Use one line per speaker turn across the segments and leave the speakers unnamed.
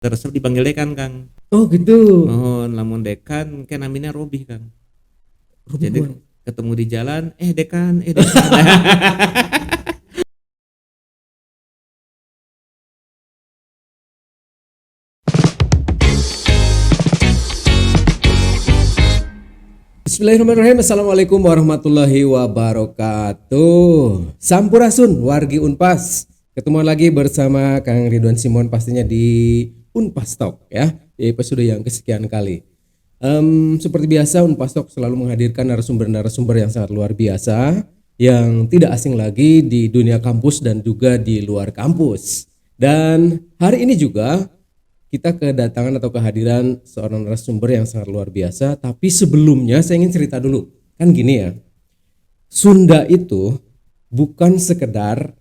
Resep dipanggil dekan Kang.
Oh gitu.
Mohon lamun dekan kan namanya Robi Kang. Jadi ketemu di jalan, dekan, dekan.
Bismillahirrahmanirrahim. Assalamualaikum warahmatullahi wabarakatuh. Sampurasun wargi Unpas. Ketemu lagi bersama Kang Ridwan Simon pastinya di Unpas Talk ya, di episode yang kesekian kali. Seperti biasa Unpas Talk selalu menghadirkan narasumber-narasumber yang sangat luar biasa, yang tidak asing lagi di dunia kampus dan juga di luar kampus. Dan hari ini juga kita kedatangan atau kehadiran seorang narasumber yang sangat luar biasa. Tapi sebelumnya saya ingin cerita dulu. Kan gini ya, Sunda itu bukan sekedar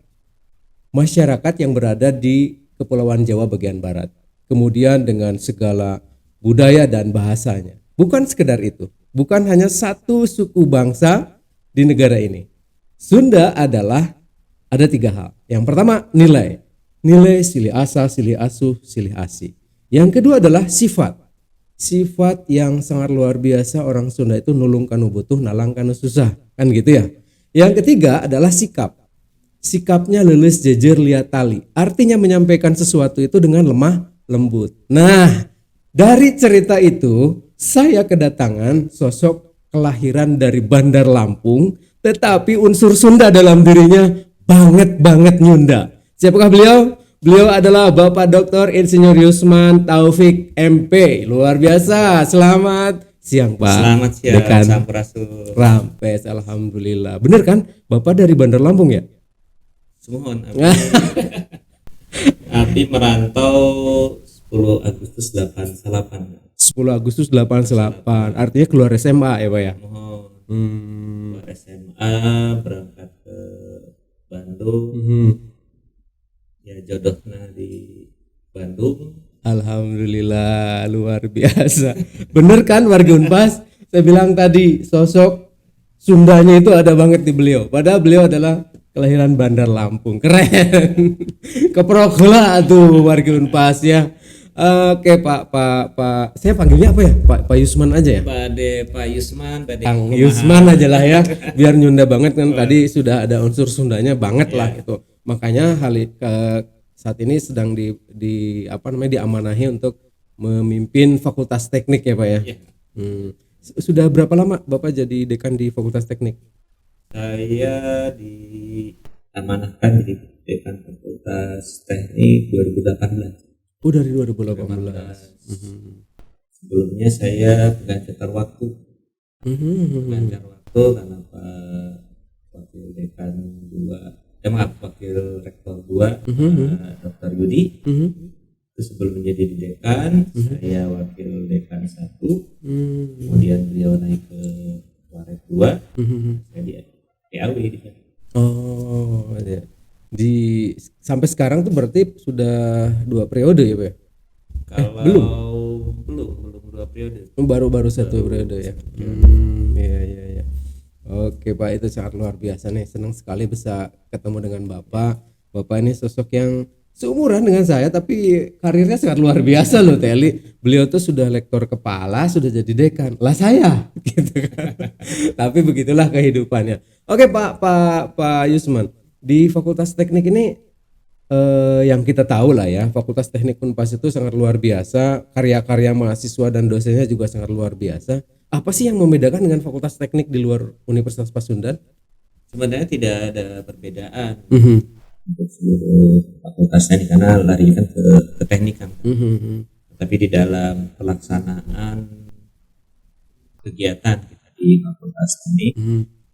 masyarakat yang berada di Kepulauan Jawa bagian barat, kemudian dengan segala budaya dan bahasanya. Bukan sekedar itu. Bukan hanya satu suku bangsa di negara ini. Sunda adalah ada 3 hal. Yang pertama nilai. Nilai silih asa, silih asuh, silih asih. Yang kedua adalah sifat. Sifat yang sangat luar biasa orang Sunda itu nulung kanu butuh, nalang kanu susah. Kan gitu ya. Yang ketiga adalah sikap. Sikapnya leuleus jejer liat tali. Artinya menyampaikan sesuatu itu dengan lemah lembut. Nah, dari cerita itu saya kedatangan sosok kelahiran dari Bandar Lampung, tetapi unsur Sunda dalam dirinya banget nyunda. Siapakah beliau? Beliau adalah Bapak Dr. Insinyur Yusman Taufik MP. Luar biasa. Selamat siang Pak.
Selamat siang.
Dekan
Sampurasun.
Rampes. Alhamdulillah. Bener kan? Bapak dari Bandar Lampung ya?
Semohon. Abdi merantau 10 Agustus 88.
10 Agustus 88. Artinya keluar SMA ya Pak ya?
Mohon.
Hmm.
Keluar SMA, berangkat ke Bandung. Ya jodohnya di Bandung.
Alhamdulillah, luar biasa. Bener kan warga Unpas? Saya bilang tadi sosok Sundanya itu ada banget di beliau. Padahal beliau adalah kelahiran Bandar Lampung. Keren. Keprok lah tuh warga Unpas ya. Oke Pak, saya panggilnya apa ya? Pak Yusman aja ya?
Pak Yusman,
Kang Yusman aja lah ya. Biar nyunda banget kan, tadi sudah ada unsur Sundanya banget lah gitu. Makanya saat ini sedang diamanahi untuk memimpin Fakultas Teknik ya Pak ya. Sudah berapa lama Bapak jadi dekan di Fakultas Teknik?
Saya diamanahkan jadi dekan Fakultas Teknik 2018.
Oh dari 2018.
Sebelumnya saya pengajar waktu. Pengajar waktu karena Pak Wakil Dekan 2, Wakil Rektor 2, Dr. Yudi. Itu sebelum menjadi dekan, saya wakil dekan 1. Kemudian beliau naik ke Warek 2. Saya di PAW di sana.
Oh ya. Sampai sekarang tuh berarti sudah 2 periode ya Pak ya?
Kalau belum 2 periode.
Baru 1 periode ya. Iya. Oke Pak, itu sangat luar biasa nih. Senang sekali bisa ketemu dengan Bapak. Bapak ini sosok yang seumuran dengan saya tapi karirnya sangat luar biasa loh Teli. Beliau tuh sudah lektor kepala, sudah jadi dekan. Lah saya gitu kan. Tapi begitulah kehidupannya. Oke Pak Yusman, di Fakultas Teknik ini yang kita tahu lah ya, Fakultas Teknik Unpas itu sangat luar biasa, karya-karya mahasiswa dan dosennya juga sangat luar biasa. Apa sih yang membedakan dengan Fakultas Teknik di luar Universitas Pasundan?
Sebenarnya tidak ada perbedaan untuk seluruh fakultas teknik karena lari kan ke teknikan. Tapi di dalam pelaksanaan kegiatan kita di Fakultas Teknik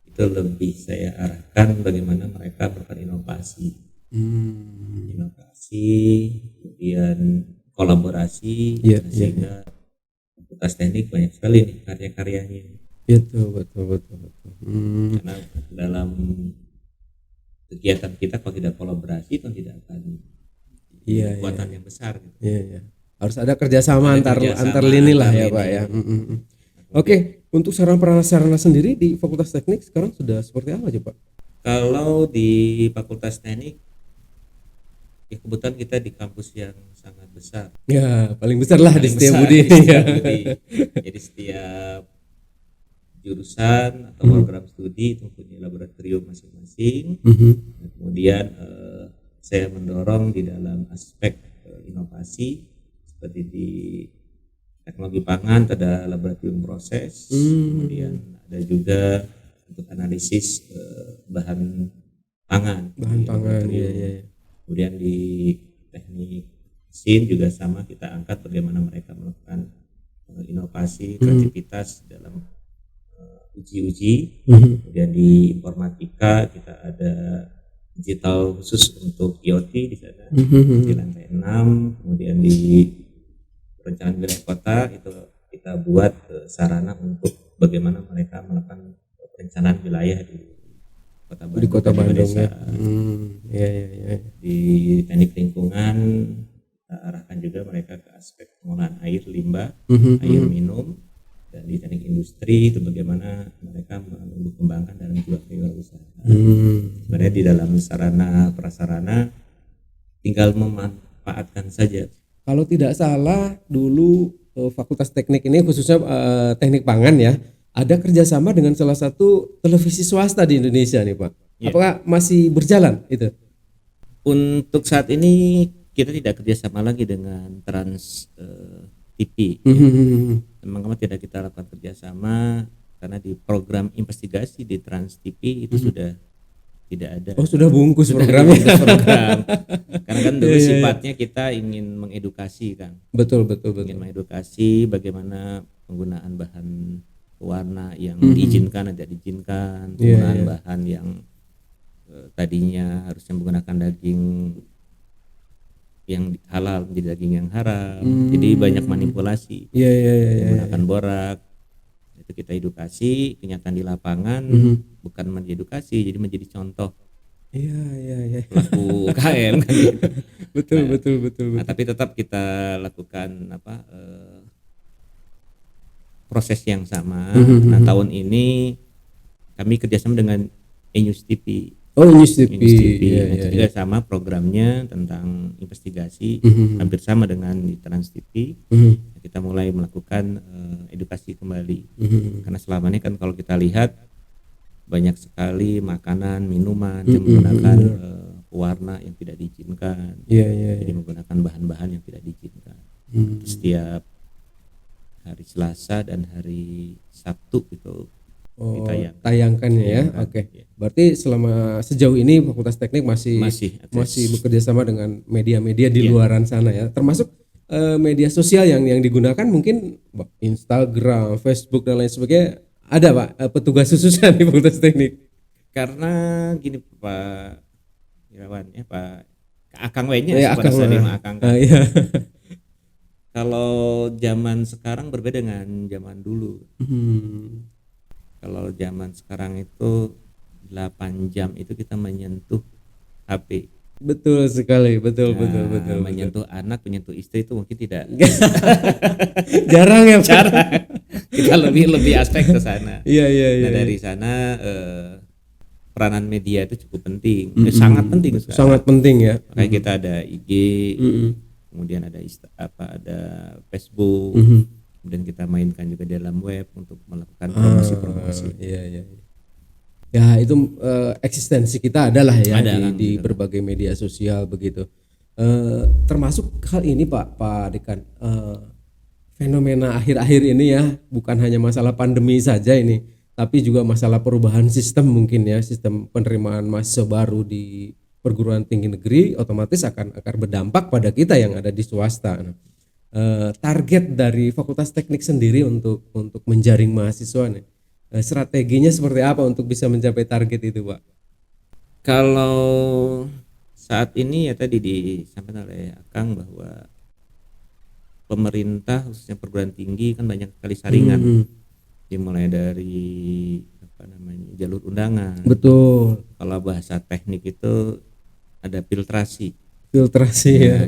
itu lebih saya arahkan bagaimana mereka berinovasi. Inovasi, kemudian kolaborasi, sehingga Fakultas Teknik banyak sekali nih karya-karyanya.
Betul.
Karena dalam kegiatan kita kalau tidak kolaborasi itu tidak akan kekuatan yang besar. Gitu.
Iya. Harus ada kerjasama antar lini lah ya Pak ya. Oke, untuk sarana-prasarana sendiri di Fakultas Teknik sekarang sudah seperti apa aja Pak?
Kalau di Fakultas Teknik Ya kebetulan kita di kampus yang sangat besar.
Ya, paling besar lah di
Paling besar
Setiabudi
di
ini ya.
Setiabudi. Jadi setiap jurusan atau program studi itu mempunyai laboratorium masing-masing. Dan kemudian saya mendorong di dalam aspek inovasi seperti di teknologi pangan ada laboratorium proses, kemudian ada juga untuk analisis bahan pangan.
Bahan
di
pangan,
laboratorium.
ya.
Kemudian di teknik mesin juga sama, kita angkat bagaimana mereka melakukan inovasi, kreativitas dalam uji-uji. Kemudian di informatika kita ada digital khusus untuk IoT di sana di lantai 6. Kemudian di perencanaan wilayah kota itu kita buat sarana untuk bagaimana mereka melakukan perencanaan wilayah di kota Bandung.
Di Kota Bandung ya. Ya.
Di teknik lingkungan kita arahkan juga mereka ke aspek pengolahan air limbah, air minum. Dan di teknik industri itu bagaimana mereka mengembangkan dalam jiwa kewirausahaan. Sebenarnya di dalam sarana prasarana tinggal memanfaatkan saja.
Kalau tidak salah dulu Fakultas Teknik ini khususnya teknik pangan ya, ada kerjasama dengan salah satu televisi swasta di Indonesia nih Pak.
Ya.
Apakah masih berjalan itu?
Untuk saat ini kita tidak kerjasama lagi dengan Trans TV. Memang tidak kita lakukan kerjasama karena di program investigasi di Trans TV itu sudah tidak ada.
Oh sudah bungkus programnya.
Program. Karena kan dulu sifatnya kita ingin mengedukasi kan.
Betul.
Ingin mengedukasi bagaimana penggunaan bahan pewarna yang diizinkan dan tidak diizinkan, penggunaan bahan yang tadinya harusnya menggunakan daging yang halal menjadi daging yang haram. Jadi banyak manipulasi. Menggunakan borak. Itu kita edukasi, kenyataan di lapangan bukan menjadi edukasi, jadi menjadi contoh.
Iya.
Pelaku UKM kan gitu.
Betul.
Nah, tapi tetap kita lakukan proses yang sama. Nah, tahun ini kami kerjasama dengan E-News TV.
Oh, News TV.
Nah, juga sama programnya tentang investigasi, hampir sama dengan di Trans TV. Kita mulai melakukan edukasi kembali. Karena selama ini kan kalau kita lihat banyak sekali makanan, minuman yang menggunakan pewarna yang tidak diizinkan. Jadi menggunakan bahan-bahan yang tidak diizinkan. Setiap hari Selasa dan hari Sabtu itu
tayangkannya ya. Oke. Berarti selama sejauh ini Fakultas Teknik masih bekerja sama dengan media-media di luaran sana ya. Termasuk media sosial yang digunakan mungkin Instagram, Facebook dan lain sebagainya. Ada Pak petugas khususnya di Fakultas Teknik.
Karena gini Pak Irawan ya, Pak Akang W-nya Akang. Kalau zaman sekarang berbeda dengan zaman dulu. Kalau zaman sekarang itu 8 jam itu kita menyentuh HP.
Betul sekali, betul.
Menyentuh anak, menyentuh istri itu mungkin tidak.
Jarang ya, Pak.
Kita lebih aspek ke sana.
Iya.
Nah, dari sana peranan media itu cukup penting, sangat penting sekarang.
Sangat penting ya.
Makanya kita ada IG, kemudian ada ada Facebook. Kemudian kita mainkan juga di dalam web untuk melakukan promosi.
Iya. Ya itu eksistensi kita adalah ya di berbagai media sosial begitu. Termasuk hal ini Pak Dekan, fenomena akhir-akhir ini ya, bukan hanya masalah pandemi saja ini, tapi juga masalah perubahan sistem mungkin ya, sistem penerimaan mahasiswa baru di perguruan tinggi negeri otomatis akan berdampak pada kita yang ada di swasta. Target dari Fakultas Teknik sendiri untuk menjaring mahasiswa nih, strateginya seperti apa untuk bisa mencapai target itu Pak?
Kalau saat ini ya tadi disampaikan oleh Akang bahwa pemerintah khususnya perguruan tinggi kan banyak sekali saringan, dimulai dari jalur undangan.
Betul.
Kalau bahasa teknik itu ada filtrasi
ya.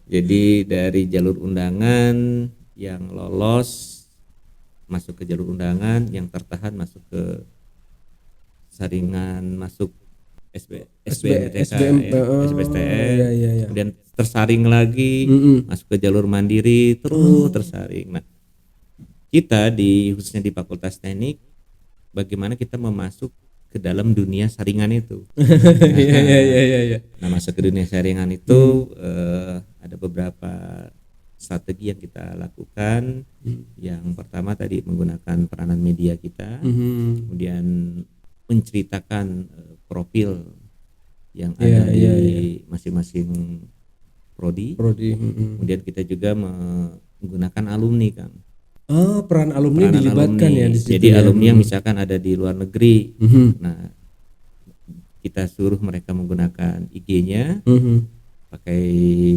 Jadi dari jalur undangan yang lolos masuk ke jalur undangan, yang tertahan masuk ke saringan masuk SBMTK,
SBM,
SBSTN,
iya, iya, iya.
kemudian tersaring lagi, masuk ke jalur mandiri, terus tersaring. Nah, kita khususnya di Fakultas Teknik, bagaimana kita memasuk ke dalam dunia saringan itu.
Iya, iya, iya, iya, iya.
Nah, masuk ke dunia saringan itu ada beberapa strategi yang kita lakukan. Yang pertama tadi menggunakan peranan media kita, kemudian menceritakan profil yang
Iya,
ada
iya,
di masing-masing prodi.
Prodi.
Kemudian kita juga menggunakan alumni, Kang.
Oh, peran alumni
Peranan
dilibatkan
alumni.
ya di situ.
Jadi
ya.
alumni yang misalkan ada di luar negeri, nah kita suruh mereka menggunakan IG-nya, pakai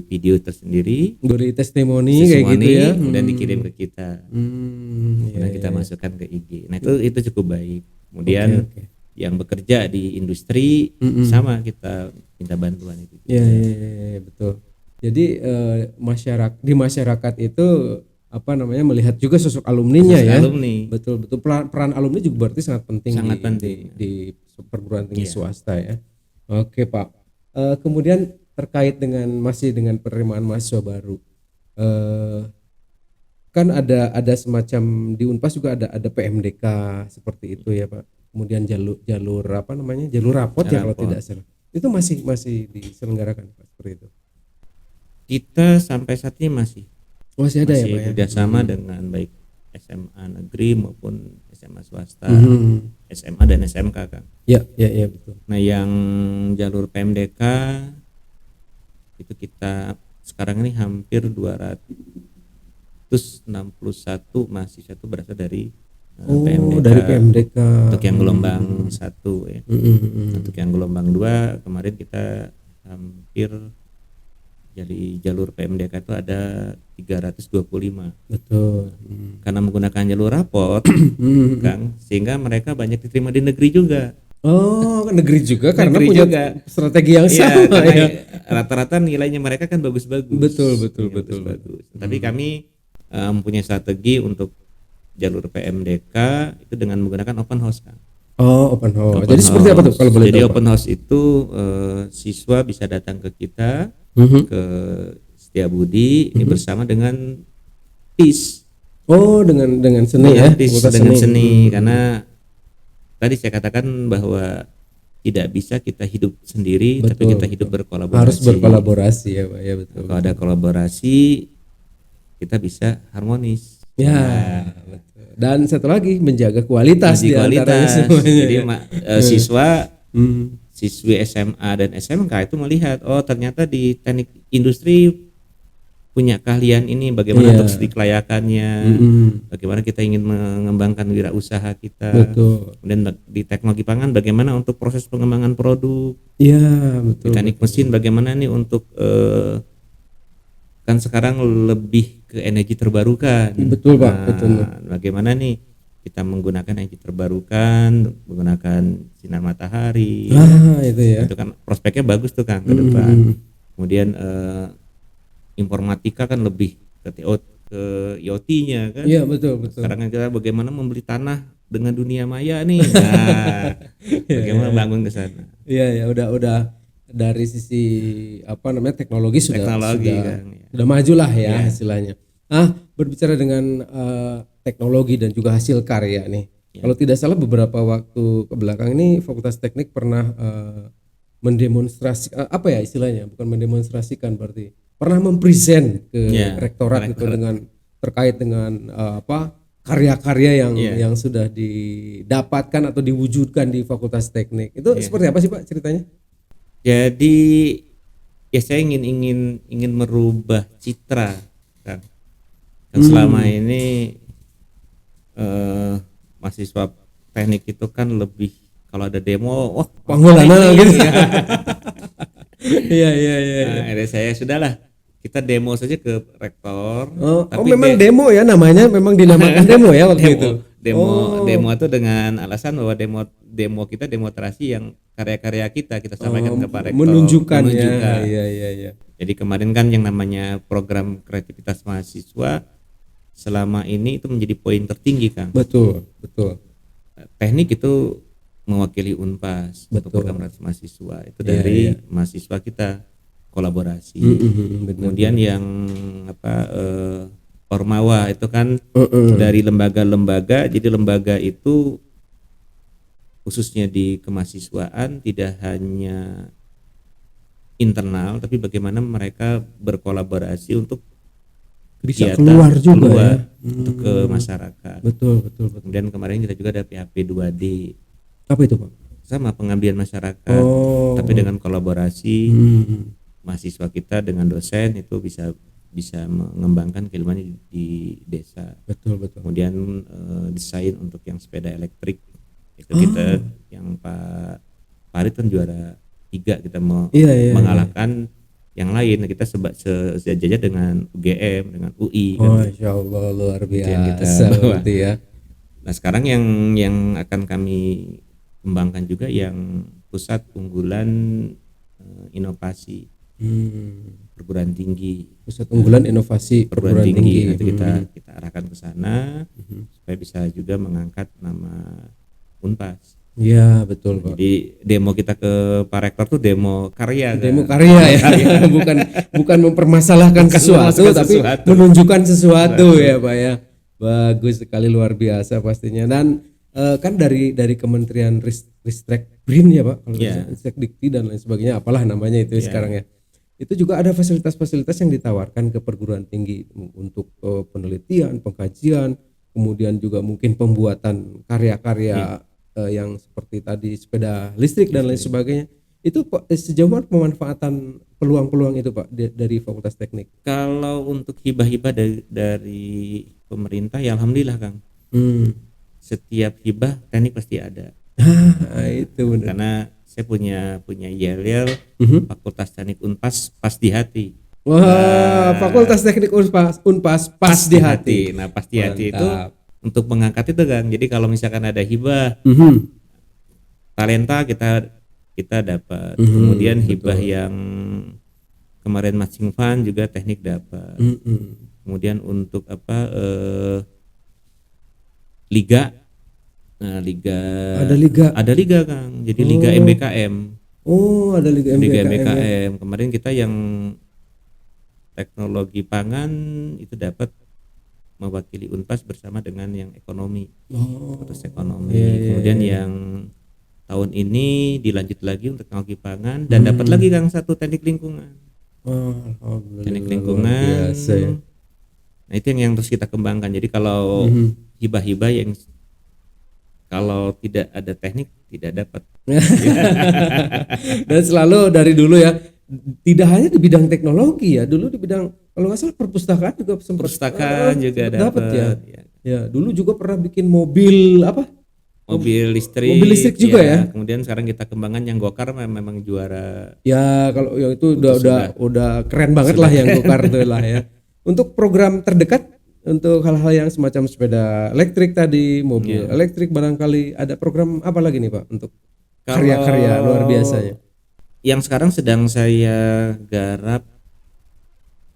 video tersendiri,
beri testimoni kayak gitu ya.
dan dikirim ke kita.
Iya,
Nah, kita masukkan ke IG. Nah, itu cukup baik. Kemudian
Oke.
yang bekerja di industri sama kita minta bantuan itu.
Iya, iya, iya, betul. Jadi di masyarakat itu apa namanya melihat juga sosok alumninya ya.
Alumni.
Betul, betul. Peran alumni juga berarti sangat penting
Sangat
di,
penting.
di perguruan tinggi swasta ya. Oke, Pak. Kemudian terkait masih dengan penerimaan mahasiswa baru. Kan ada semacam di Unpas juga ada PMDK seperti itu ya, Pak. Kemudian jalur apa namanya? Jalur rapot ya kalau tidak salah. Itu masih diselenggarakan Pak seperti itu.
Kita sampai saat ini masih
Ada ya, Pak ya.
kerjasama dengan baik SMA negeri maupun SMA swasta, SMA dan SMK, Kang.
Ya, betul.
Nah, yang jalur PMDK itu kita sekarang ini hampir 261 mahasiswa itu berasal dari PMDK.
Dari PMDK.
Untuk yang gelombang 1 ya. Untuk yang gelombang 2 kemarin kita hampir jadi jalur PMDK itu ada 325.
Betul.
Karena menggunakan jalur rapot, Kang, sehingga mereka banyak diterima di negeri juga.
Oh, negeri juga karena
Negeri
punya
juga.
strategi yang
Iya,
sama
karena
ya.
rata-rata nilainya mereka kan bagus-bagus.
Betul.
Bagus. Tapi kami mempunyai strategi untuk jalur PMDK itu dengan menggunakan open house, Kang.
Oh, open house.
Open
Jadi seperti apa tuh kalau boleh
Jadi
tahu,
open
Pak?
house itu siswa bisa datang ke kita, ke Setiabudi ini bersama dengan TIS.
Oh, dengan seni ya.
Dengan seni. Karena tadi saya katakan bahwa tidak bisa kita hidup sendiri, tapi kita hidup berkolaborasi.
Harus berkolaborasi ya, Pak ya, betul.
Kalau ada kolaborasi kita bisa harmonis.
Ya, betul. Dan satu lagi menjaga kualitas di antaranya semuanya.
Jadi siswi SMA dan SMK itu melihat, oh ternyata di teknik industri punya keahlian ini, bagaimana untuk studi kelayakannya, bagaimana kita ingin mengembangkan wirausaha kita.
Betul.
Kemudian di teknologi pangan bagaimana untuk proses pengembangan produk.
Iya, betul.
Di teknik mesin bagaimana nih untuk kan sekarang lebih ke energi terbarukan.
Betul, Pak. Betul.
Bagaimana nih kita menggunakan energi terbarukan, menggunakan sinar matahari.
Itu ya.
Itu kan prospeknya bagus tuh, Kang, ke depan. Kemudian informatika kan lebih ke IoT-nya kan.
Iya, betul.
Sekarang kita bagaimana membeli tanah dengan dunia maya nih. Nah, bagaimana bangun ke sana.
Iya, udah dari sisi apa namanya teknologi sudah maju lah ya istilahnya. Berbicara dengan teknologi dan juga hasil karya nih. Kalau tidak salah beberapa waktu ke belakang ini Fakultas Teknik pernah mendemonstrasikan apa ya istilahnya, bukan mendemonstrasikan berarti pernah mempresent ke rektorat itu dengan terkait dengan karya-karya yang sudah didapatkan atau diwujudkan di Fakultas Teknik. Itu seperti apa sih, Pak, ceritanya?
Jadi ya saya ingin merubah citra, kan. Selama ini mahasiswa teknik itu kan lebih kalau ada demo, wah
panggilan gitu. Iya.
Nah, saya sudahlah, kita demo saja ke rektor.
Tapi memang demo ya namanya, memang dinamakan demo ya waktu itu.
Demo itu dengan alasan bahwa demo kita demonstrasi yang karya-karya kita sampaikan ke Pak Rektor.
Menunjukkan. Iya.
Jadi kemarin kan yang namanya program kreativitas mahasiswa selama ini itu menjadi poin tertinggi, Kang.
Betul.
Teknik itu mewakili Unpas untuk
Betul.
program ratus mahasiswa itu dari mahasiswa kita kolaborasi. Kemudian yang Ormawa itu kan dari lembaga-lembaga, jadi lembaga itu khususnya di kemahasiswaan tidak hanya internal tapi bagaimana mereka berkolaborasi untuk
Bisa
kegiatan
keluar juga ya.
untuk ke masyarakat.
Betul.
Kemudian kemarin kita juga ada PAP 2D
Apa itu, Pak?
sama pengabdian masyarakat, tapi dengan kolaborasi mahasiswa kita dengan dosen itu bisa mengembangkan keilmuan di desa.
Betul.
Kemudian desain untuk yang sepeda elektrik itu kita yang Pak Farid kan juara 3, kita mau mengalahkan yang lain. Kita sejajar dengan UGM, dengan UI kan.
Masya Allah, luar
yang kita
biasa
bawa.
berarti ya.
Nah sekarang yang akan kami kembangkan juga yang pusat unggulan inovasi perguruan tinggi.
Pusat unggulan inovasi
perguruan tinggi. Nanti kita arahkan ke sana supaya bisa juga mengangkat nama Unpas.
Iya betul, Pak.
Jadi demo kita ke Pak Rektor tuh demo karya.
Demo karya ya. bukan mempermasalahkan sesuatu tapi menunjukkan sesuatu ya, Pak ya. Bagus sekali, luar biasa pastinya. Dan kan dari Kementerian Ristek BRIN ya, Pak, kalau Ristek Dikti dan lain sebagainya, apalah namanya itu sekarang ya. Itu juga ada fasilitas-fasilitas yang ditawarkan ke perguruan tinggi untuk penelitian, pengkajian, kemudian juga mungkin pembuatan karya-karya yang seperti tadi sepeda listrik dan lain sebagainya. Itu Pak, sejauh mana pemanfaatan peluang-peluang itu, Pak, dari Fakultas Teknik?
Kalau untuk hibah-hibah dari pemerintah ya alhamdulillah, Kang. Setiap hibah teknik pasti ada.
Itu benar.
Karena saya punya yel-yel Fakultas Teknik Unpas pas di hati.
Wah, Fakultas Teknik Unpas pas di hati.
Nah, pas di hati itu untuk mengangkat itu, Kang. Jadi kalau misalkan ada hibah talenta kita dapat. Kemudian hibah yang kemarin matching fund juga teknik dapat. Kemudian untuk liga. Nah, ada liga Kang. Jadi liga MBKM.
Oh, ada liga
MBKM. Kemarin kita yang teknologi pangan itu dapat mewakili Unpas bersama dengan yang ekonomi. Terus ekonomi. Kemudian yang tahun ini dilanjut lagi untuk teknologi pangan dan dapat lagi Kang satu teknik lingkungan. Teknik lingkungan.
Biasa ya.
Nah, itu yang terus kita kembangkan. Jadi kalau hibah-hibah yang kalau tidak ada teknik tidak dapat.
Dan selalu dari dulu ya, tidak hanya di bidang teknologi ya, dulu di bidang kalau nggak salah perpustakaan juga sempat
juga dapat
ya. Ya, dulu juga pernah bikin mobil
mobil listrik.
Mobil listrik juga ya.
Kemudian sekarang kita kembangkan yang Gokar memang juara.
Ya, kalau yang itu udah keren banget lah yang Gokar itu lah ya. Untuk program terdekat untuk hal-hal yang semacam sepeda elektrik tadi, mobil elektrik barangkali ada program apa lagi nih, Pak, untuk karya-karya luar biasanya?
Yang sekarang sedang saya garap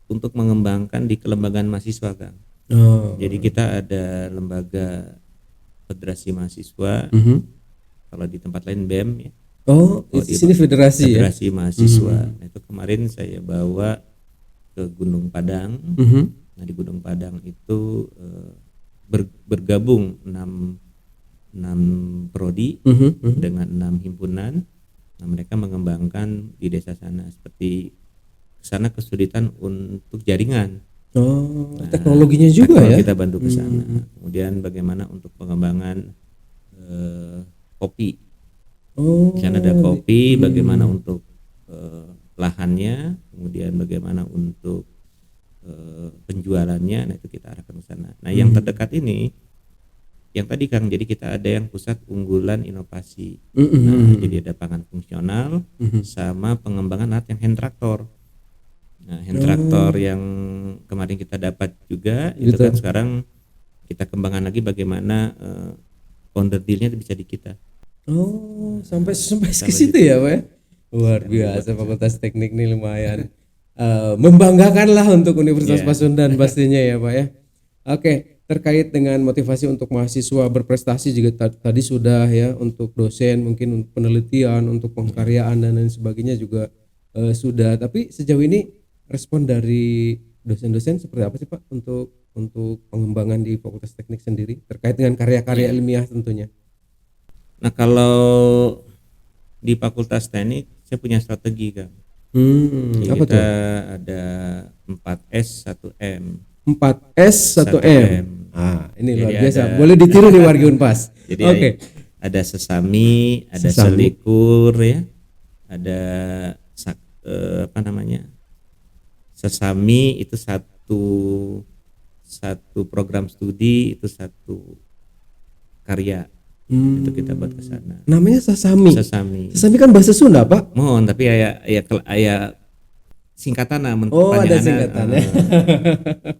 untuk mengembangkan di kelembagaan mahasiswa, Kang. Jadi kita ada lembaga federasi mahasiswa. Kalau di tempat lain BEM ya.
Di sini federasi
mahasiswa. Nah, itu kemarin saya bawa ke Gunung Padang. Nah, di Gunung Padang itu bergabung 6 prodi dengan 6 himpunan. Nah, mereka mengembangkan di desa sana seperti sana kesulitan untuk jaringan.
Nah, teknologinya juga ya.
Kita bantu ke sana. Kemudian bagaimana untuk pengembangan kopi. Di sana ada kopi, bagaimana untuk lahannya, kemudian bagaimana untuk penjualannya. Nah, itu kita arahkan ke sana. Nah, yang terdekat ini yang tadi Kang, jadi kita ada yang pusat unggulan inovasi. Nah, jadi ada pangan fungsional sama pengembangan alat yang hand traktor. Nah, hand traktor yang kemarin kita dapat juga itu kan sekarang kita kembangkan lagi bagaimana founder dealnya bisa di kita.
Sampai ke situ ya, Pak. Luar biasa, Fakultas Teknik nih lumayan membanggakan lah untuk Universitas Pasundan pastinya ya, Pak ya. Oke, terkait dengan motivasi untuk mahasiswa berprestasi juga tadi sudah ya, untuk dosen mungkin untuk penelitian, untuk pengkaryaan dan lain sebagainya juga sudah. Tapi sejauh ini respon dari dosen-dosen seperti apa sih Pak untuk pengembangan di Fakultas Teknik sendiri terkait dengan karya-karya ilmiah tentunya?
Nah, kalau di Fakultas Teknik saya punya strategi, Kang. Jadi
Apa
kita
tuh?
ada 4S 1M.
4S 1M. Ini
Jadi
luar biasa.
ada
Boleh ditiru nih wargi Unpas.
jadi
Oke.
ada sesami, ada
Sesami.
selikur ya. Ada apa namanya? Sesami itu satu program studi, itu satu karya. Itu kita buat ke sana.
Namanya Sasami.
Sesami.
Sasami kan bahasa Sunda, Pak.
Mohon, tapi ya singkatan
Oh, ada singkatannya.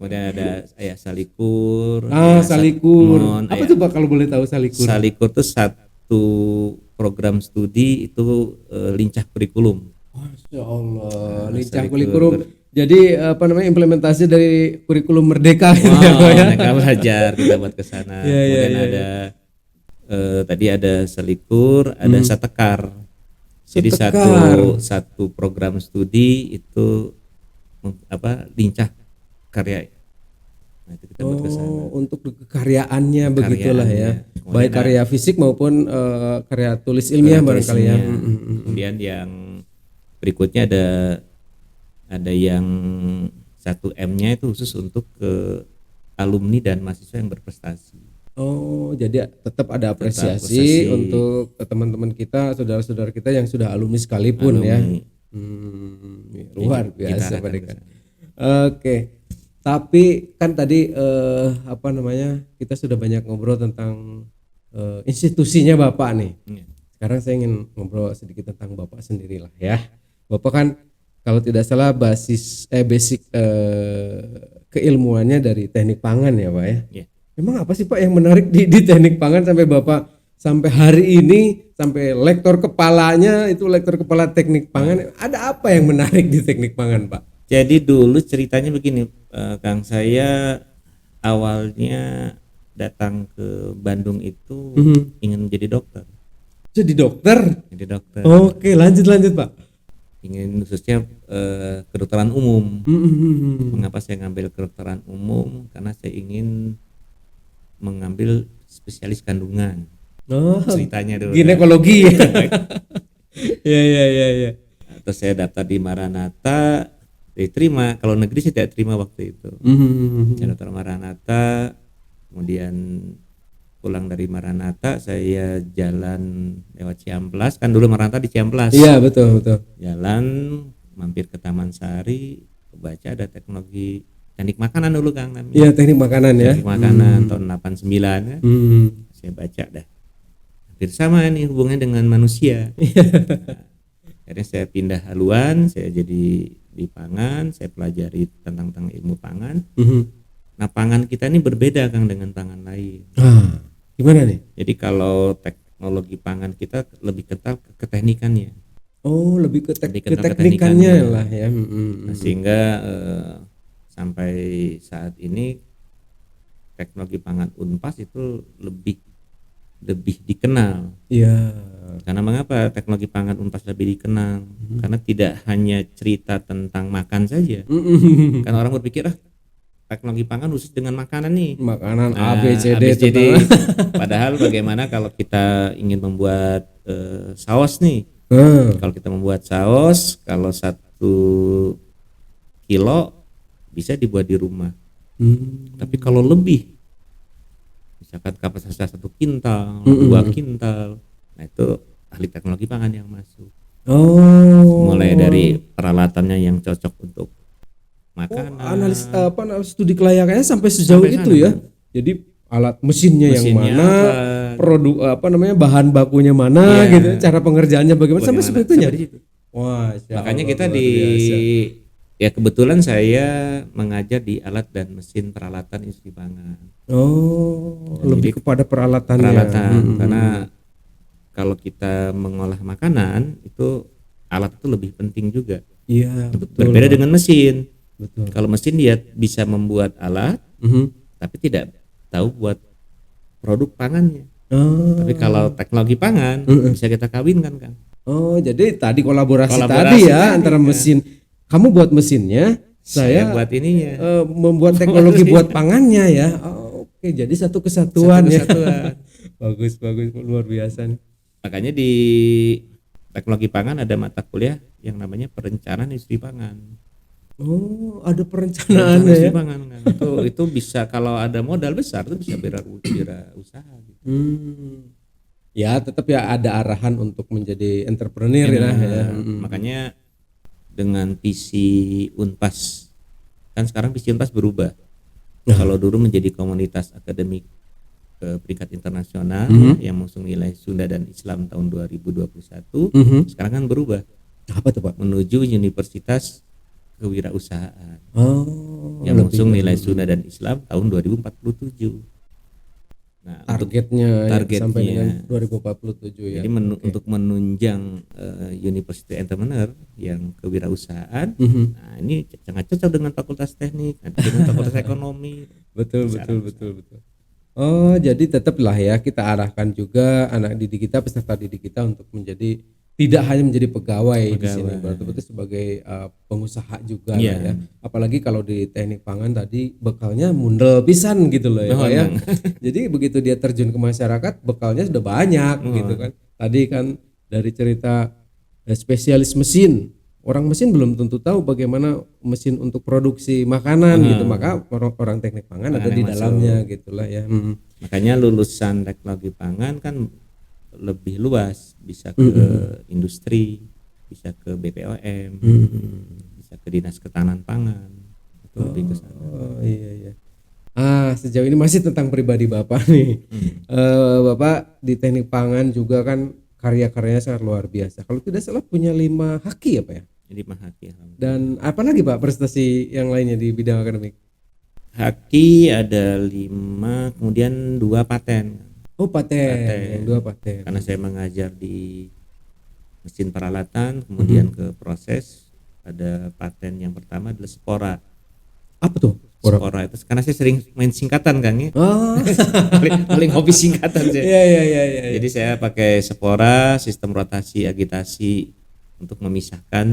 Kemudian ada salikur.
Salikur.
Mohon,
Apa tuh Pak kalau boleh tahu salikur?
Salikur itu satu program studi itu lincah kurikulum.
Masya Allah, lincah
salikur.
kurikulum. Jadi apa namanya implementasi dari kurikulum Merdeka gitu ya, Pak
Wow,
ya?
mereka belajar kita buat ke sana. Kemudian ada tadi ada selikur, ada satekar. Jadi satu program studi itu lincah karya. Nah, itu kita buat ke sana.
Untuk karyaannya begitulah ya.
Kemudian
Baik karya fisik maupun karya tulis ilmiah barangkali ya.
Kemudian yang berikutnya ada yang 1M-nya itu khusus untuk ke alumni dan mahasiswa yang berprestasi.
Oh, jadi tetap ada apresiasi untuk teman-teman kita, saudara-saudara kita yang sudah alumni sekalipun ya. Luar biasa Pak Dekan. Oke. Tapi kan tadi kita sudah banyak ngobrol tentang institusinya Bapak nih. Sekarang saya ingin ngobrol sedikit tentang Bapak sendirilah ya. Bapak kan kalau tidak salah basic keilmuannya dari teknik pangan ya Pak ya.
Yeah.
Memang apa sih Pak yang menarik di teknik pangan sampai Bapak sampai hari ini sampai lektor kepalanya itu lektor kepala teknik pangan, ada apa yang menarik di teknik pangan Pak?
Jadi dulu ceritanya begini, Kang, saya awalnya datang ke Bandung itu ingin menjadi dokter.
Jadi dokter?
Jadi dokter.
Oke, lanjut Pak.
Ingin khususnya kedokteran umum. Mengapa saya ngambil kedokteran umum? Karena saya ingin mengambil spesialis kandungan. Ceritanya dulu.
Ginekologi ya. Ya.
Terus saya daftar di Maranatha, diterima. Kalau negeri saya tidak terima waktu itu. Saya daftar Maranatha, kemudian pulang dari Maranatha saya jalan lewat Ciamplas, kan dulu Maranatha di Ciamplas.
Iya betul.
Jalan mampir ke Taman Sari, baca ada teknologi teknik makanan dulu Kang namanya.
Iya, teknik makanan ya.
Teknik makanan tahun 89 kan. Saya baca dah. Hampir sama nih hubungannya dengan manusia. Akhirnya saya pindah haluan, saya jadi di pangan, saya pelajari tentang ilmu pangan. Nah, pangan kita ini berbeda Kang dengan pangan lain.
Gimana nih?
Jadi kalau teknologi pangan kita lebih kental ke keteknikannya.
Oh, lebih ke teknikannya lah ya.
Nah, sehingga sampai saat ini teknologi pangan Unpas itu lebih dikenal.
Iya.
Karena mengapa teknologi pangan Unpas lebih dikenal? Karena tidak hanya cerita tentang makan saja. Karena orang berpikir teknologi pangan khusus dengan makanan nih.
Makanan A B C D.
Padahal bagaimana kalau kita ingin membuat saus nih? Kalau kita membuat saus, kalau 1 kilo bisa dibuat di rumah. Tapi kalau lebih, misalkan kapasitas 1 kintal, 2 kintal, nah itu ahli teknologi pangan yang masuk. Mulai dari peralatannya yang cocok untuk makanan.
Analis studi kelayakannya sampai sejauh itu ya. Jadi alat mesinnya yang mana, produk bahan bakunya mana gitu, cara pengerjaannya bagaimana sampai seperti itunya. Wah,
makanya kita ya kebetulan saya mengajar di alat dan mesin peralatan industri pangan.
Lebih kepada peralatan.
Karena kalau kita mengolah makanan itu alat itu lebih penting juga.
Iya, betul.
Berbeda dengan mesin.
Betul.
Kalau mesin dia bisa membuat alat, tapi tidak tahu buat produk pangannya.
Oh.
Tapi kalau teknologi pangan bisa kita kawinkan kan.
Oh, jadi tadi kolaborasi
Kolaborasi
tadi ya
tadi,
antara
kan.
mesin. Kamu buat mesinnya,
Saya
saya
buat ininya.
membuat teknologi buat pangannya ya. Oh, oke, jadi satu kesatuan ya.
Kesatuan.
Bagus, luar biasa nih.
Makanya di teknologi pangan ada mata kuliah yang namanya perencanaan industri pangan.
Oh, ada
Perencanaan
perencanaannya
industri
ya.
pangan kan. Itu bisa kalau ada modal besar itu bisa usaha gitu.
Ya, tetap ya ada arahan untuk menjadi entrepreneur ya.
Makanya dengan visi Unpas, kan sekarang visi Unpas berubah. Kalau dulu menjadi komunitas akademik ke peringkat internasional yang mengusung nilai Sunda dan Islam tahun 2021, sekarang kan berubah.
Apa tuh Pak?
Menuju universitas kewirausahaan.
Oh,
yang mengusung nilai Sunda dan Islam tahun 2047. Nah,
targetnya sampai
targetnya
dengan 2047 ya.
jadi untuk menunjang University Entrepreneur yang kewirausahaan. Nah, ini sangat cocok dengan fakultas teknik, dengan fakultas ekonomi.
Betul. Oh, jadi tetaplah ya kita arahkan juga anak didik kita, peserta didik kita untuk menjadi tidak hanya menjadi pegawai di sini, betul-betul sebagai pengusaha juga lah ya. Apalagi kalau di teknik pangan tadi bekalnya mundel pisan gitu loh ya, Pak ya. Jadi begitu dia terjun ke masyarakat, bekalnya sudah banyak gitu kan. Tadi kan dari cerita spesialis mesin, orang mesin belum tentu tahu bagaimana mesin untuk produksi makanan gitu, maka orang teknik pangan ada di dalamnya gitulah ya.
Makanya lulusan teknologi pangan kan lebih luas, bisa ke industri, bisa ke BPOM, bisa ke dinas ketahanan pangan, itu lebih ke sana.
Oh iya. Sejauh ini masih tentang pribadi Bapak nih. Bapak di teknik pangan juga kan karya-karyanya sangat luar biasa. Kalau tidak salah punya 5 haki ya Pak ya?
Jadi haki.
Dan apa lagi Pak prestasi yang lainnya di bidang akademik?
Haki ada 5, kemudian 2 paten.
Oh paten. 2 paten.
Karena saya mengajar di mesin peralatan, kemudian ke proses, ada paten yang pertama adalah spora.
Apa tuh?
Spora itu karena saya sering main singkatan kan ya.
Oh.
paling hobi singkatan saya.
Iya.
Jadi saya pakai spora, sistem rotasi agitasi untuk memisahkan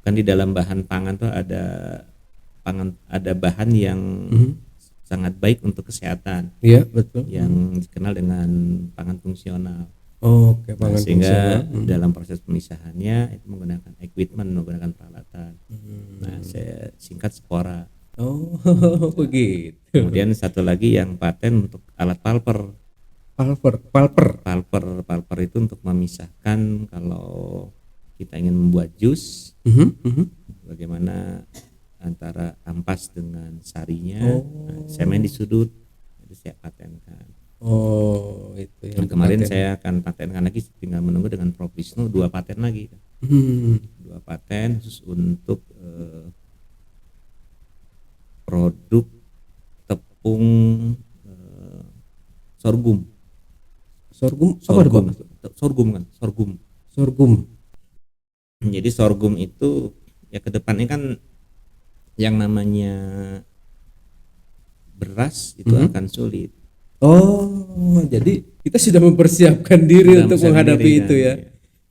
kan di dalam bahan pangan tuh ada bahan yang sangat baik untuk kesehatan.
Iya, betul.
Yang dikenal dengan pangan fungsional.
Oke, pangan
sehingga
fungsional.
dalam proses pemisahannya itu menggunakan equipment, menggunakan peralatan. Nah, saya singkat spora.
Oh, begitu.
Kemudian satu lagi yang paten untuk alat palper. Palper itu untuk memisahkan kalau kita ingin membuat jus, bagaimana antara ampas dengan sarinya. Nah, saya main di sudut, itu saya patenkan.
Oh, itu yang
kemarin saya akan patenkan lagi, tinggal menunggu dengan Prof Wisnu 2 paten lagi. 2 paten khusus untuk produk tepung sorghum. Sorghum. Jadi sorghum itu ya ke depannya kan yang namanya beras itu akan sulit.
Oh, jadi kita sudah mempersiapkan diri untuk menghadapi itu ya.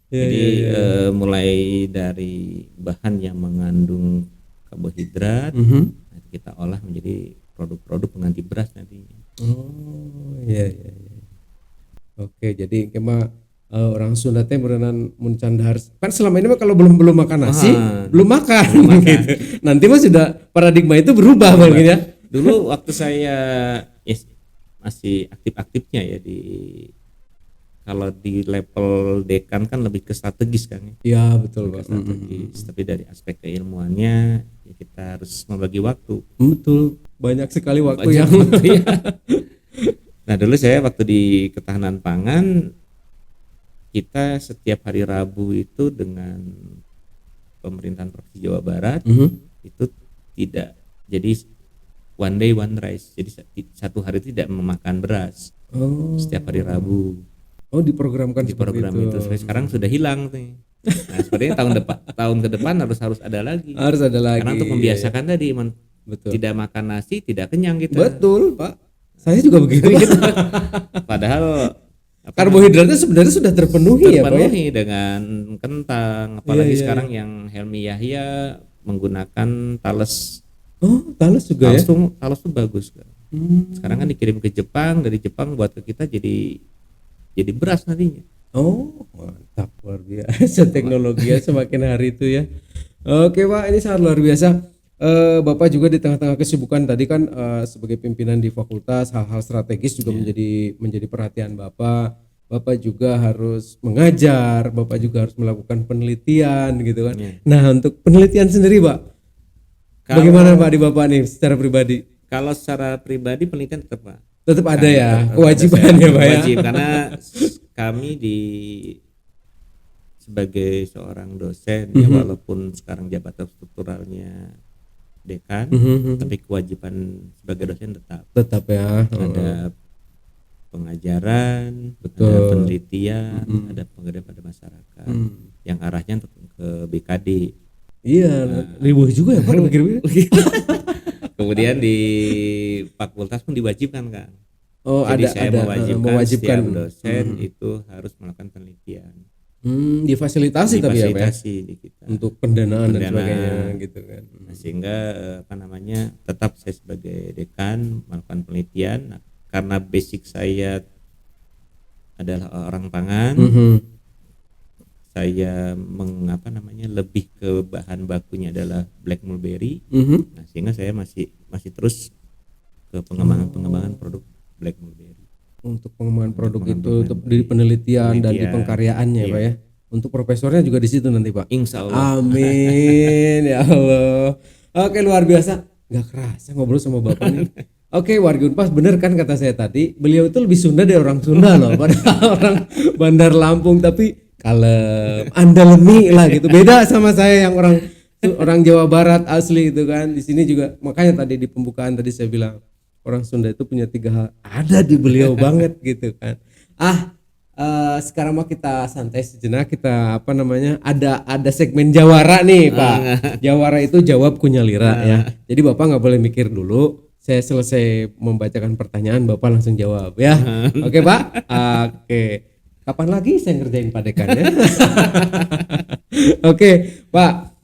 Jadi mulai dari bahan yang mengandung karbohidrat, nanti kita olah menjadi produk-produk pengganti beras nanti.
Oh, iya. Oke, jadi kema orang Sunda teh berenang muncandahar. Kan selama ini mah kalau belum makan nasi, belum makan. Gitu. Nanti mah sudah paradigma itu berubah mungkin ya.
Dulu waktu saya masih aktif-aktifnya ya kalau di level dekan kan lebih ke strategis kan ya.
Iya, betul Pak.
Strategis, tapi dari aspek keilmuannya ya kita harus membagi waktu.
Betul. Banyak sekali waktu yang
Nah, dulu saya waktu di ketahanan pangan, kita setiap hari Rabu itu dengan pemerintahan Provinsi Jawa Barat itu tidak, jadi one day one rice, jadi satu hari tidak memakan beras. Setiap hari Rabu.
Diprogramkan
di program itu. Sekarang sudah hilang nih. Nah, sepertinya tahun ke depan harus ada lagi.
Harus ada lagi.
Karena untuk membiasakan tadi
betul.
Tidak makan nasi tidak kenyang kita.
Betul, Pak. Saya juga begitu.
Padahal
Karbohidratnya sebenarnya sudah terpenuhi, ya, Pak ya.
terpenuhi dengan kentang, apalagi
Iya, iya,
sekarang yang Helmi Yahya menggunakan talas.
Oh, talas juga ya.
Talas tuh bagus kan. Sekarang kan dikirim ke Jepang, dari Jepang buat ke kita jadi beras nantinya.
Oh, mantap, luar biasa teknologinya semakin hari itu ya. Oke, Pak, ini sangat luar biasa. Bapak juga di tengah-tengah kesibukan tadi kan sebagai pimpinan di fakultas, hal-hal strategis juga menjadi perhatian Bapak. Bapak juga harus mengajar, Bapak juga harus melakukan penelitian gitu kan. Nah, untuk penelitian sendiri, Pak, bagaimana Pak di Bapak nih secara pribadi?
Kalau secara pribadi penelitian tetap Pak.
Tetap ada ya,
Tetap
kewajiban
ada,
ya, Pak ya.
Wajib karena kami sebagai seorang dosen ya, walaupun sekarang jabatan strukturalnya dekan, tapi kewajiban sebagai dosen tetap
ya.
ada pengajaran,
Betul.
ada penelitian, ada pengabdian pada masyarakat yang arahnya untuk ke BKD.
Iya, ribuh juga ya Pak pikir-pikir.
Kemudian di fakultas pun diwajibkan kan.
Oh,
Jadi saya mewajibkan setiap dosen itu harus melakukan penelitian.
Difasilitasi tapi ya Pak ya?
Di kita.
Untuk pendanaan dan sebagainya gitu kan.
Nah, sehingga tetap saya sebagai dekan melakukan penelitian. Nah, karena basic saya adalah orang pangan, saya lebih ke bahan bakunya adalah black mulberry. Nah, sehingga saya masih terus ke pengembangan produk black mulberry.
Untuk pengembangan produk itu untuk di penelitian dan di pengkaryaannya Pak ya. Untuk profesornya juga di situ nanti Pak.
Insya Allah.
Amin ya Allah. Oke, luar biasa. Nggak kerasa ngobrol sama Bapak nih. Oke, warga Unpas bener kan kata saya tadi, beliau itu lebih Sunda dari orang Sunda loh, padahal orang Bandar Lampung, tapi kalem, andalemi lah gitu. Beda sama saya yang orang Jawa Barat asli itu kan. Di sini juga makanya tadi di pembukaan tadi saya bilang orang Sunda itu punya 3 hal, ada di beliau banget gitu kan. Sekarang mau kita santai sejenak, kita ada segmen Jawara nih Pak. Jawara itu jawab kunyalira ya. Jadi Bapak nggak boleh mikir dulu. Saya selesai membacakan pertanyaan, Bapak langsung jawab ya. Oke Pak? Oke. Kapan lagi saya ngerjain Pak Dekan ya? Oke Pak.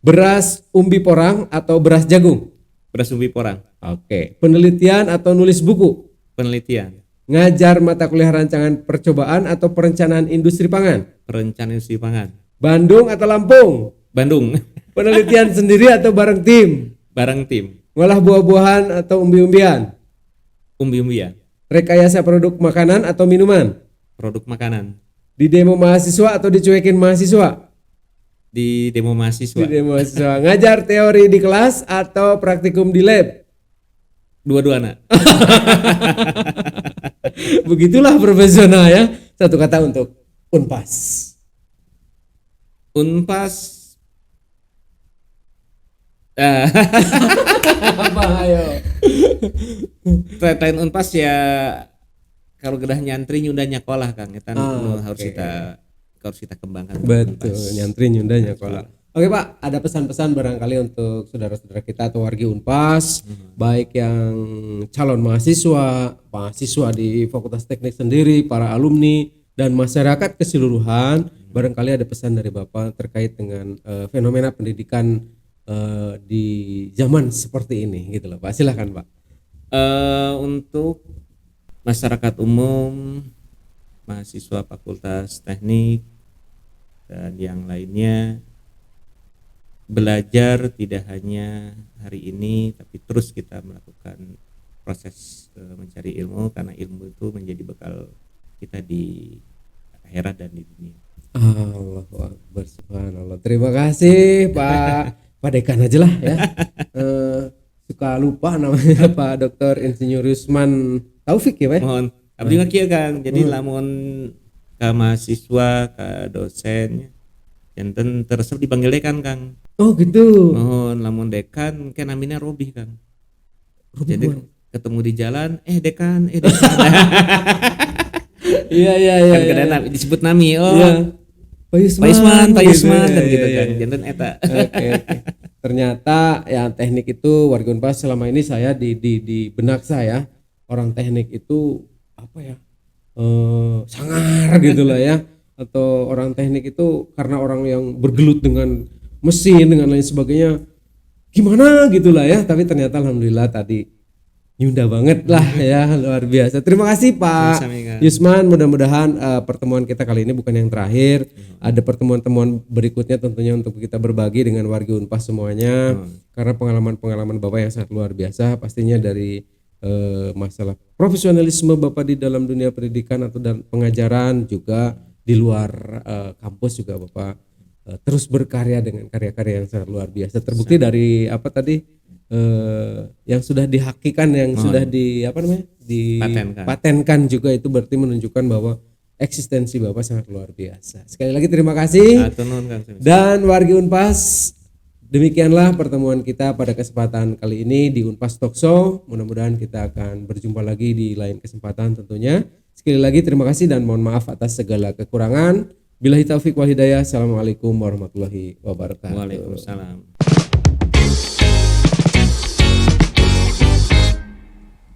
Beras umbi porang atau beras jagung?
Beras umbi porang.
Oke. Penelitian atau nulis buku?
Penelitian.
Ngajar mata kuliah rancangan percobaan atau perencanaan industri pangan?
Perencanaan industri pangan.
Bandung atau Lampung?
Bandung.
Penelitian sendiri atau bareng tim?
Bareng tim.
Ngolah buah-buahan atau umbi-umbian?
Umbi-umbian.
Rekayasa produk makanan atau minuman?
Produk makanan.
Di demo mahasiswa atau dicuekin mahasiswa?
Di demo mahasiswa.
Di demo mahasiswa. Ngajar teori di kelas atau praktikum di lab?
Dua-duanya.
Begitulah profesional ya. Satu kata untuk Unpas.
Unpas.
Apa ayo?
Tagline Unpas ya kalau gedah nyantri nyunda nyakolah Kang. Eta harus kita kembangkan.
Betul, nyantri nyunda nyakolah. Oke Pak, ada pesan-pesan barangkali untuk saudara-saudara kita atau wargi Unpas, baik yang calon mahasiswa di Fakultas Teknik sendiri, para alumni dan masyarakat keseluruhan, barangkali ada pesan dari Bapak terkait dengan fenomena pendidikan di zaman seperti ini gitu loh Pak. Silakan Pak.
Untuk masyarakat umum, mahasiswa Fakultas Teknik dan yang lainnya, belajar tidak hanya hari ini tapi terus kita melakukan proses mencari ilmu, karena ilmu itu menjadi bekal kita di akhirat dan di dunia.
Allahu Akbar, subhanallah. Terima kasih Pak Dekan aja lah ya. Suka lupa namanya Pak Dr. Insinyur Yusman Taufik ya Pak.
Mohon abdi ngakieu Kang. Jadi lamun ka mahasiswa, ka dosen enten teresep dipanggil dekan Kang.
Oh gitu.
Mohon lamun dekan kan namanya Robi Kang. Jadi ketemu di jalan, dekan.
Iya.
Kan kadang disebut nami.
Iya. Pak Yusman
dan gitu kan. Janten eta.
Oke. ternyata ya teknik itu warga Unpas selama ini saya di benak saya orang teknik itu apa ya, sangar gitu lah ya, atau orang teknik itu karena orang yang bergelut dengan mesin dengan lain sebagainya gimana gitulah ya, tapi ternyata alhamdulillah tadi Yunda banget lah ya, luar biasa. Terima kasih Pak Yusman, mudah-mudahan pertemuan kita kali ini bukan yang terakhir. Ada pertemuan-pertemuan berikutnya tentunya untuk kita berbagi dengan warga Unpas semuanya, karena pengalaman-pengalaman Bapak yang sangat luar biasa pastinya dari masalah profesionalisme Bapak di dalam dunia pendidikan atau dan pengajaran, juga di luar kampus juga Bapak terus berkarya dengan karya-karya yang sangat luar biasa. Terbukti dari apa tadi yang sudah dihakikan, yang sudah di apa namanya dipatenkan juga, itu berarti menunjukkan bahwa eksistensi Bapak sangat luar biasa. Sekali lagi terima kasih. Dan wargi Unpas, demikianlah pertemuan kita pada kesempatan kali ini di Unpas Talk Show. Mudah-mudahan kita akan berjumpa lagi di lain kesempatan tentunya. Sekali lagi terima kasih dan mohon maaf atas segala kekurangan. Billahi taufiq wal hidayah. Assalamualaikum warahmatullahi wabarakatuh.
Waalaikumsalam.